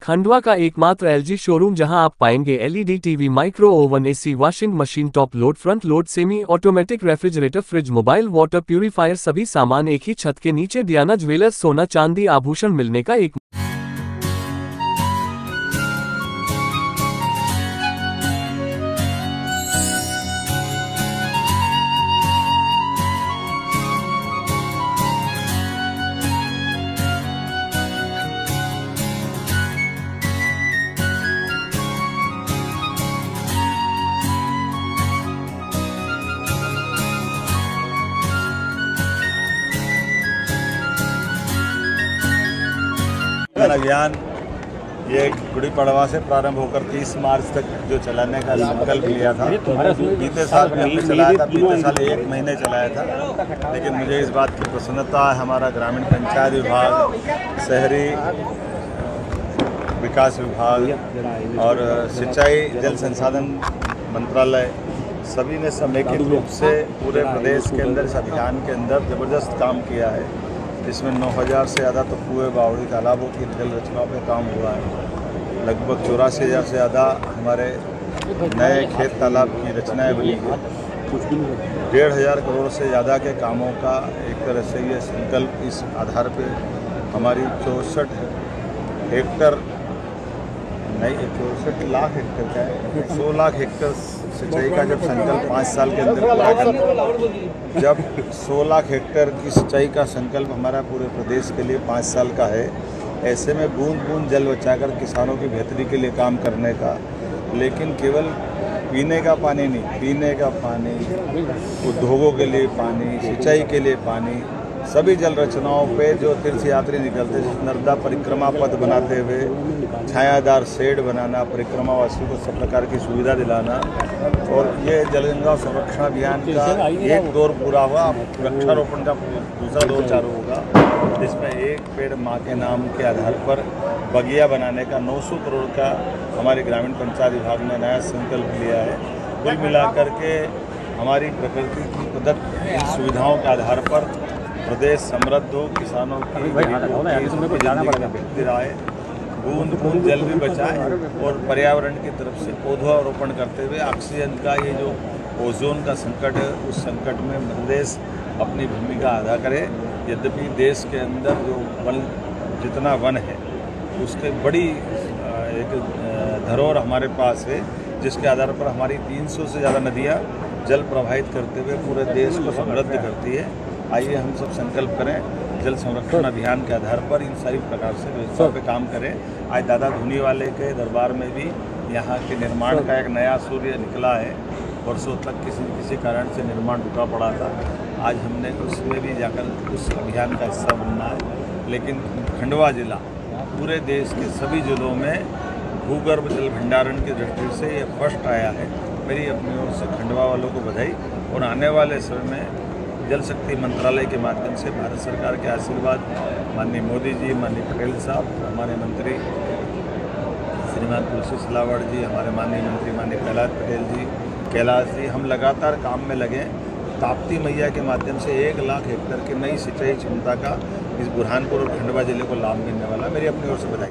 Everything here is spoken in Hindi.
खंडवा का एकमात्र एलजी शोरूम जहां आप पाएंगे LED TV, micro oven, AC, washing machine, top load, front load, semi automatic refrigerator, fridge, mobile water purifier, सभी सामान एक ही छत के नीचे। डियाना ज्वेलर्स, सोना चांदी आभूषण मिलने का एक अभियान ये गुड़ी पड़वा से प्रारंभ होकर 30 मार्च तक जो चलाने का संकल्प लिया था। बीते साल भी हमने चलाया था, बीते साल 1 महीने चलाया था। लेकिन मुझे इस बात की प्रसन्नता है, हमारा ग्रामीण पंचायत विभाग, शहरी विकास विभाग और सिंचाई जल संसाधन मंत्रालय सभी ने समेकित रूप से पूरे प्रदेश के अंदर इस अभियान के अंदर ज़बरदस्त काम किया है। इसमें 9000 से ज़्यादा तो कुएँ, बावड़ी, तालाबों की जल रचनाओं पर काम हुआ है। लगभग 84,000 से ज़्यादा हमारे नए खेत तालाब की रचनाएं बनी हैं। 1,500 करोड़ से ज़्यादा के कामों का एक तरह से ये संकल्प इस आधार पे हमारी 64 हेक्टर नहीं 64 लाख हेक्टर का है, 100 लाख हेक्टर सिंचाई का जब संकल्प 5 साल के अंदर पूरा करना, जब 100 लाख हेक्टर की सिंचाई का संकल्प हमारा पूरे प्रदेश के लिए 5 साल का है, ऐसे में बूंद बूंद जल बचाकर किसानों की बेहतरी के लिए काम करने का, लेकिन केवल पीने का पानी नहीं, पीने का पानी, उद्योगों के लिए पानी, सिंचाई के लिए पानी, सभी जल रचनाओं पे जो तीर्थयात्री निकलते हैं, नर्मदा परिक्रमा पथ बनाते हुए छायादार शेड बनाना, परिक्रमावासियों को सब प्रकार की सुविधा दिलाना। और ये जलगंगा संरक्षण अभियान का एक दौर पूरा हुआ, वृक्षारोपण का दूसरा दौर चालू होगा, जिसमें एक पेड़ माँ के नाम के आधार पर बगिया बनाने का 900 करोड़ का हमारे ग्रामीण पंचायत विभाग ने नया संकल्प लिया है। कुल मिलाकर के हमारी प्रकृति की प्रदत्त सुविधाओं के आधार पर प्रदेश समृद्ध हो, किसानों की बेहतर आए, बूंद बूंद जल भी बचाए और पर्यावरण की तरफ से पौधारोपण करते हुए ऑक्सीजन का ये जो ओजोन का संकट है, उस संकट में प्रदेश अपनी भूमिका अदा करे। यद्यपि देश के अंदर जो वन, जितना वन है उसके बड़ी एक धरोहर हमारे पास है, जिसके आधार पर हमारी 300 से ज़्यादा नदियाँ जल प्रवाहित करते हुए पूरे देश को समृद्ध करती है। आइए हम सब संकल्प करें, जल संरक्षण अभियान के आधार पर इन सारी प्रकार से व्यवस्था पे काम करें। आज दादा धुनी वाले के दरबार में भी यहाँ के निर्माण का एक नया सूर्य निकला है। वर्षों तक किसी कारण से निर्माण रुका पड़ा था, आज हमने उसमें भी जाकर उस अभियान का हिस्सा बनना है। लेकिन खंडवा जिला पूरे देश के सभी जिलों में भूगर्भ जल भंडारण की दृष्टि से ये फर्स्ट आया है। मेरी अपनी ओर से खंडवा वालों को बधाई। और आने वाले समय में जल शक्ति मंत्रालय के माध्यम से भारत सरकार के आशीर्वाद, माननीय मोदी जी, माननीय पटेल साहब, हमारे मंत्री श्रीमान तुलसी सिलावट जी, हमारे माननीय मंत्री माननीय प्रहलाद पटेल जी, कैलाश जी, हम लगातार काम में लगे। ताप्ती मैया के माध्यम से 1 लाख हेक्टर की नई सिंचाई क्षमता का इस बुरहानपुर और खंडवा जिले को लाभ मिलने वाला। मेरी अपनी ओर से बधाई।